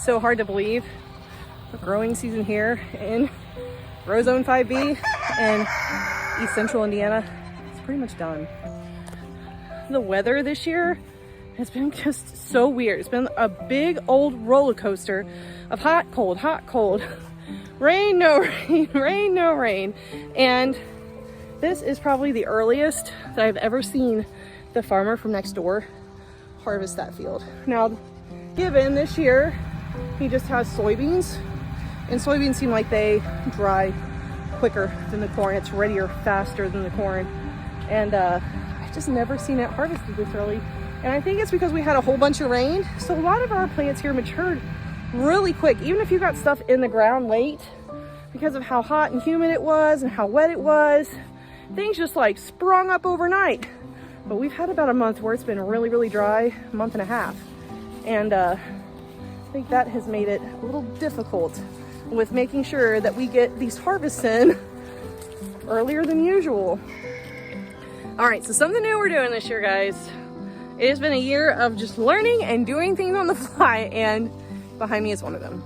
so hard to believe. The growing season here in Row Zone 5B in East Central Indiana, it's pretty much done. The weather this year has been just so weird. It's been a big old roller coaster of hot, cold, rain, no rain, rain, no rain. And this is probably the earliest that I've ever seen the farmer from next door harvest that field. Now, given this year, he just has soybeans, and soybeans seem like they dry quicker than the corn. It's readier faster than the corn. And I've just never seen it harvested this early. And I think it's because we had a whole bunch of rain. So a lot of our plants here matured really quick. Even if you got stuff in the ground late, because of how hot and humid it was and how wet it was, things just like sprung up overnight. But we've had about a month where it's been really, really dry, a month and a half. And I think that has made it a little difficult with making sure that we get these harvests in earlier than usual. All right, so something new we're doing this year, guys. It has been a year of just learning and doing things on the fly, and behind me is one of them.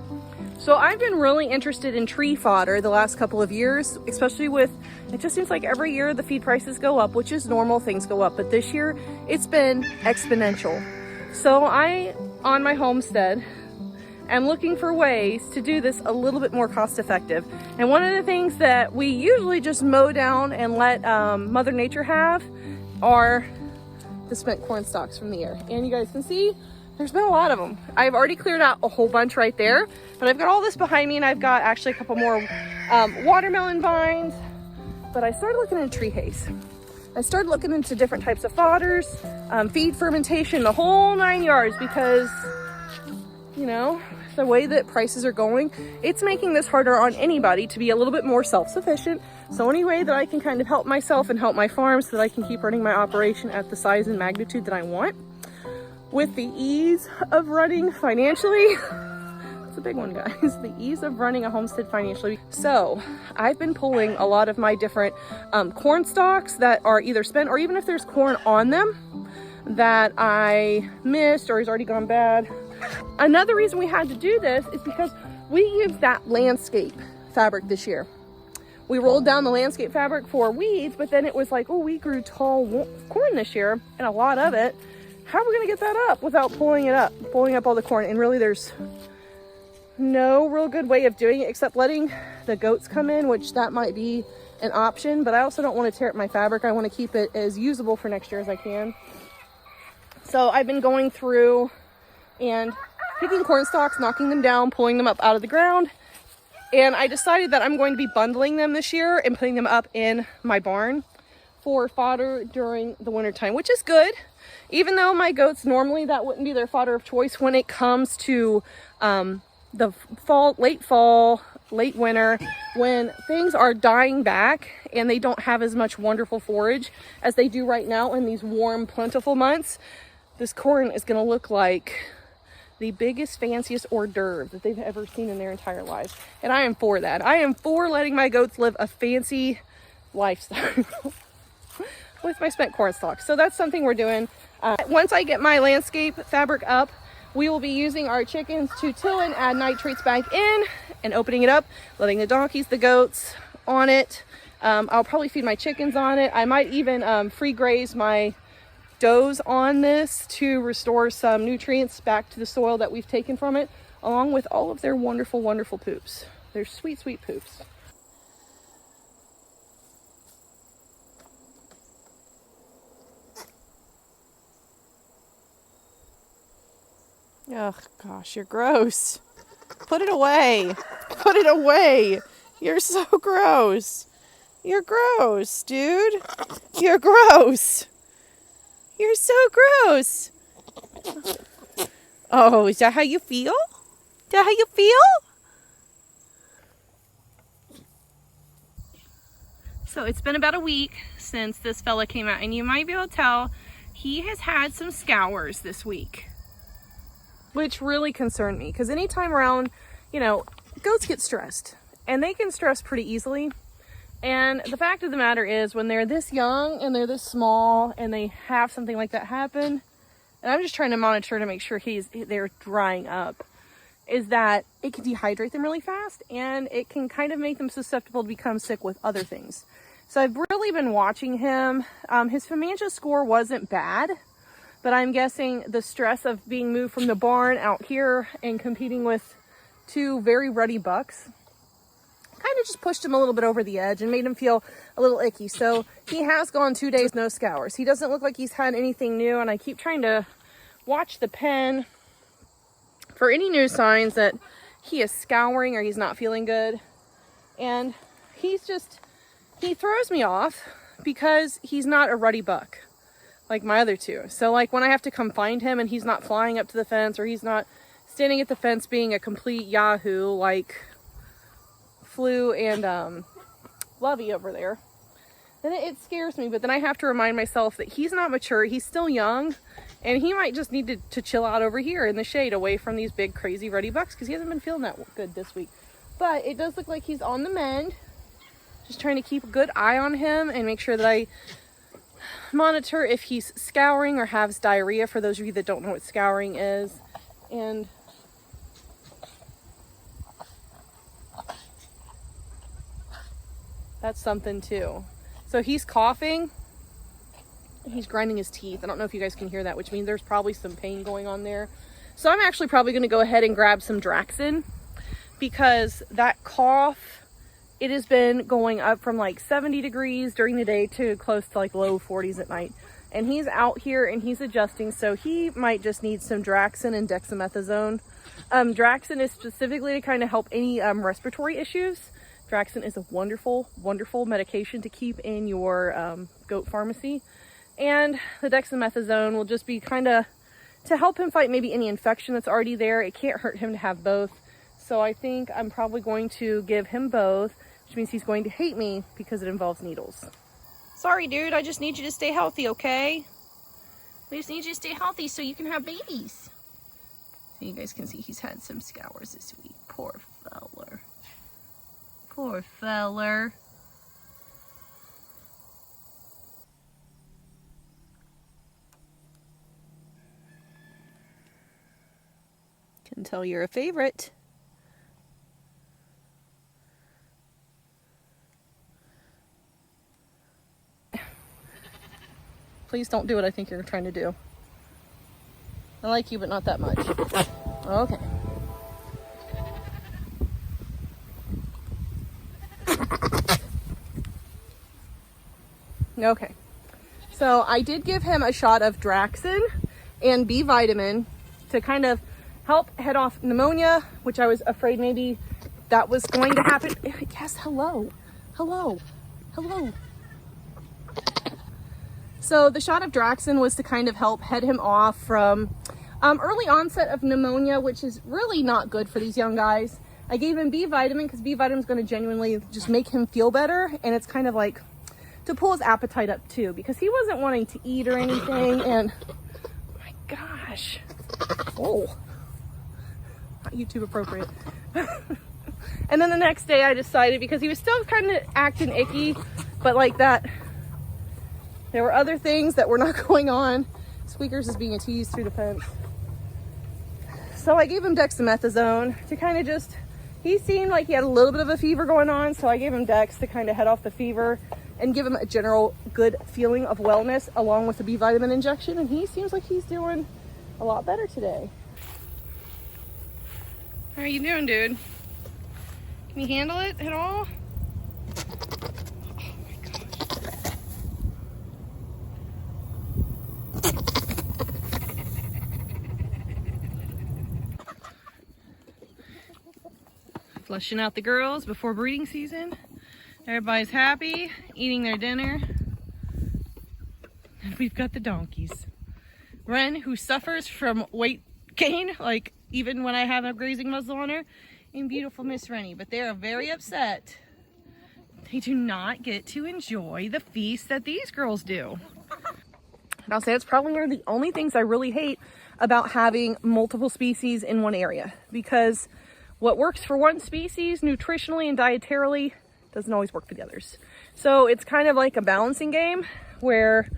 So I've been really interested in tree fodder the last couple of years, especially with, it just seems like every year the feed prices go up, which is normal, things go up, but this year it's been exponential. So I, on my homestead, am looking for ways to do this a little bit more cost effective. And one of the things that we usually just mow down and let Mother Nature have are the spent corn stalks from the year. And you guys can see there's been a lot of them. I've already cleared out a whole bunch right there, but I've got all this behind me, and I've got actually a couple more watermelon vines. But I started looking at tree haze. I started looking into different types of fodders, feed fermentation, the whole 9 yards, because you know, the way that prices are going, it's making this harder on anybody to be a little bit more self-sufficient. So any way that I can kind of help myself and help my farm so that I can keep running my operation at the size and magnitude that I want, with the ease of running financially. It's a big one, guys. The ease of running a homestead financially. So I've been pulling a lot of my different corn stalks that are either spent, or even if there's corn on them that I missed or has already gone bad. Another reason we had to do this is because we used that landscape fabric this year. We rolled down the landscape fabric for weeds, but then it was like, oh, we grew tall corn this year, and a lot of it. How are we gonna get that up without pulling up all the corn? And really there's no real good way of doing it except letting the goats come in, which that might be an option, but I also don't want to tear up my fabric. I want to keep it as usable for next year as I can. So I've been going through and picking corn stalks, knocking them down, pulling them up out of the ground. And I decided that I'm going to be bundling them this year and putting them up in my barn for fodder during the winter time, which is good. Even though my goats, normally that wouldn't be their fodder of choice when it comes to the fall, late winter, when things are dying back and they don't have as much wonderful forage as they do right now in these warm, plentiful months. This corn is going to look like the biggest, fanciest hors d'oeuvre that they've ever seen in their entire lives. And I am for that. I am for letting my goats live a fancy lifestyle with my spent corn stalks. So that's something we're doing. Once I get my landscape fabric up, we will be using our chickens to till and add nitrates back in and opening it up, letting the donkeys, the goats on it. I'll probably feed my chickens on it. I might even free graze my does on this to restore some nutrients back to the soil that we've taken from it, along with all of their wonderful, wonderful poops. They're sweet, sweet poops. Oh gosh, you're gross. Put it away. Put it away. You're so gross. You're gross, dude. You're gross. You're so gross. Oh, is that how you feel? Is that how you feel? So it's been about a week since this fella came out, and you might be able to tell he has had some scours this week, which really concerned me, because anytime around, you know, goats get stressed, and they can stress pretty easily. And the fact of the matter is, when they're this young and they're this small and they have something like that happen, and I'm just trying to monitor to make sure they're drying up. is that it can dehydrate them really fast, and it can kind of make them susceptible to become sick with other things. So I've really been watching him. His Filmmaker score wasn't bad, but I'm guessing the stress of being moved from the barn out here and competing with two very ruddy bucks kind of just pushed him a little bit over the edge and made him feel a little icky. So he has gone 2 days no scours. He doesn't look like he's had anything new, and I keep trying to watch the pen for any new signs that he is scouring or he's not feeling good. And he throws me off because he's not a ruddy buck like my other two. So like when I have to come find him and he's not flying up to the fence, or he's not standing at the fence being a complete yahoo like Flu and Lovey over there, then it scares me. But then I have to remind myself that he's not mature, he's still young, and he might just need to chill out over here in the shade away from these big crazy ruddy bucks, because he hasn't been feeling that good this week. But it does look like he's on the mend. Just trying to keep a good eye on him and make sure that I monitor if he's scouring or has diarrhea, for those of you that don't know what scouring is. And that's something too. So he's coughing, he's grinding his teeth. I don't know if you guys can hear that, which means there's probably some pain going on there. So I'm actually probably going to go ahead and grab some Draxin, because that cough, it has been going up from like 70 degrees during the day to close to like low 40s at night. And he's out here and he's adjusting, so he might just need some Draxin and dexamethasone. Draxin is specifically to kind of help any respiratory issues. Draxin is a wonderful, wonderful medication to keep in your goat pharmacy. And the dexamethasone will just be kind of to help him fight maybe any infection that's already there. It can't hurt him to have both. So I think I'm probably going to give him both, which means he's going to hate me because it involves needles. Sorry, dude, I just need you to stay healthy, okay? We just need you to stay healthy so you can have babies. So you guys can see he's had some scours this week. Poor feller. Poor feller. Can tell you're a favorite. Please don't do what I think you're trying to do. I like you, but not that much. Okay. Okay. So I did give him a shot of Draxin and B vitamin to kind of help head off pneumonia, which I was afraid maybe that was going to happen. Yes, hello. Hello. Hello. So the shot of Draxin was to kind of help head him off from early onset of pneumonia, which is really not good for these young guys. I gave him B vitamin because B vitamin is going to genuinely just make him feel better, and it's kind of like to pull his appetite up too, because he wasn't wanting to eat or anything. And oh my gosh, oh, not YouTube appropriate. And then the next day I decided, because he was still kind of acting icky, but like that, there were other things that were not going on. Squeakers is being a tease through the fence. So I gave him dexamethasone to kind of just, he seemed like he had a little bit of a fever going on, so I gave him Dex to kind of head off the fever and give him a general good feeling of wellness, along with the B vitamin injection, and he seems like he's doing a lot better today. How are you doing, dude? Can you handle it at all? Flushing out the girls before breeding season. Everybody's happy, eating their dinner. And we've got the donkeys. Ren, who suffers from weight gain, like even when I have a grazing muzzle on her, and beautiful Miss Rennie. But they are very upset. They do not get to enjoy the feast that these girls do. And I'll say it's probably one of the only things I really hate about having multiple species in one area, because what works for one species nutritionally and dietarily doesn't always work for the others. So it's kind of like a balancing game where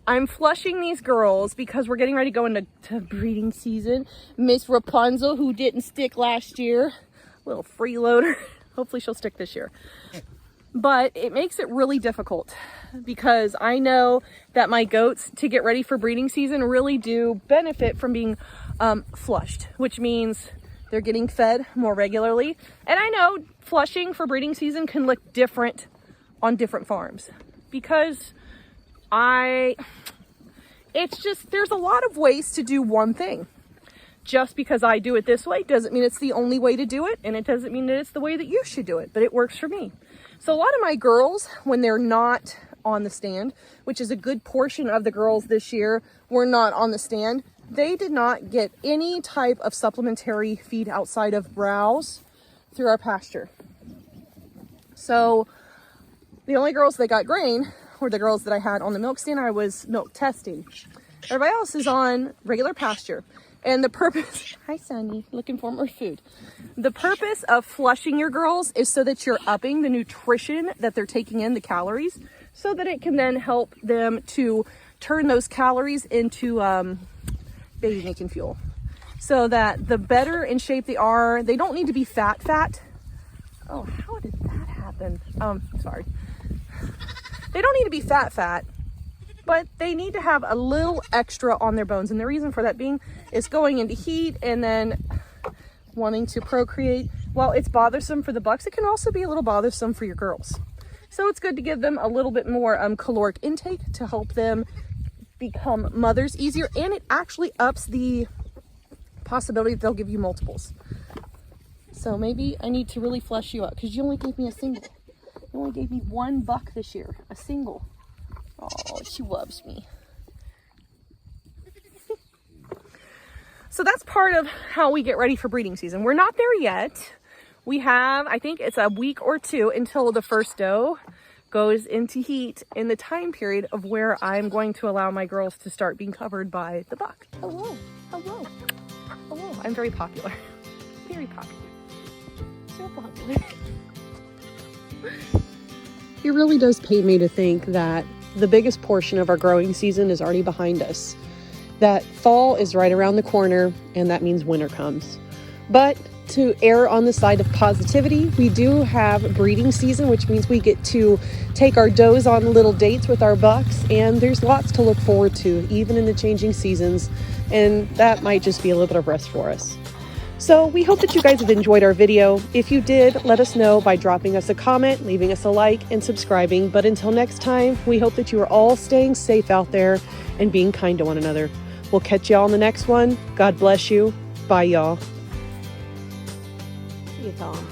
I'm flushing these girls because we're getting ready to go into breeding season. Miss Rapunzel, who didn't stick last year, little freeloader. Hopefully she'll stick this year. But it makes it really difficult because I know that my goats, to get ready for breeding season, really do benefit from being flushed, which means they're getting fed more regularly. And I know flushing for breeding season can look different on different farms because it's just, there's a lot of ways to do one thing. Just because I do it this way doesn't mean it's the only way to do it, and it doesn't mean that it's the way that you should do it, but it works for me. So a lot of my girls, when they're not on the stand, which is a good portion of the girls this year were not on the stand, they did not get any type of supplementary feed outside of browse through our pasture. So the only girls that got grain were the girls that I had on the milk stand. I was milk testing. Everybody else is on regular pasture. And the purpose, hi Sunny, looking for more food. The purpose of flushing your girls is so that you're upping the nutrition that they're taking in, the calories, so that it can then help them to turn those calories into baby making fuel. So that the better in shape they are, they don't need to be fat. Oh, how did that happen? Sorry. They don't need to be fat, but they need to have a little extra on their bones. And the reason for that being is going into heat and then wanting to procreate. While it's bothersome for the bucks, it can also be a little bothersome for your girls. So it's good to give them a little bit more caloric intake to help them become mothers easier. And it actually ups the possibility that they'll give you multiples. So maybe I need to really flush you out because you only gave me a single. You only gave me one buck this year, a single. Oh, she loves me. So that's part of how we get ready for breeding season. We're not there yet. We have, I think it's a week or two until the first doe goes into heat in the time period of where I'm going to allow my girls to start being covered by the buck. Hello, hello, hello. I'm very popular, very popular, so popular. It really does pain me to think that the biggest portion of our growing season is already behind us. That fall is right around the corner, and that means winter comes. But to err on the side of positivity, we do have breeding season, which means we get to take our does on little dates with our bucks, and there's lots to look forward to, even in the changing seasons, and that might just be a little bit of rest for us. So we hope that you guys have enjoyed our video. If you did, let us know by dropping us a comment, leaving us a like, and subscribing. But until next time, we hope that you are all staying safe out there and being kind to one another. We'll catch y'all on the next one. God bless you. Bye, y'all. See you, Tom.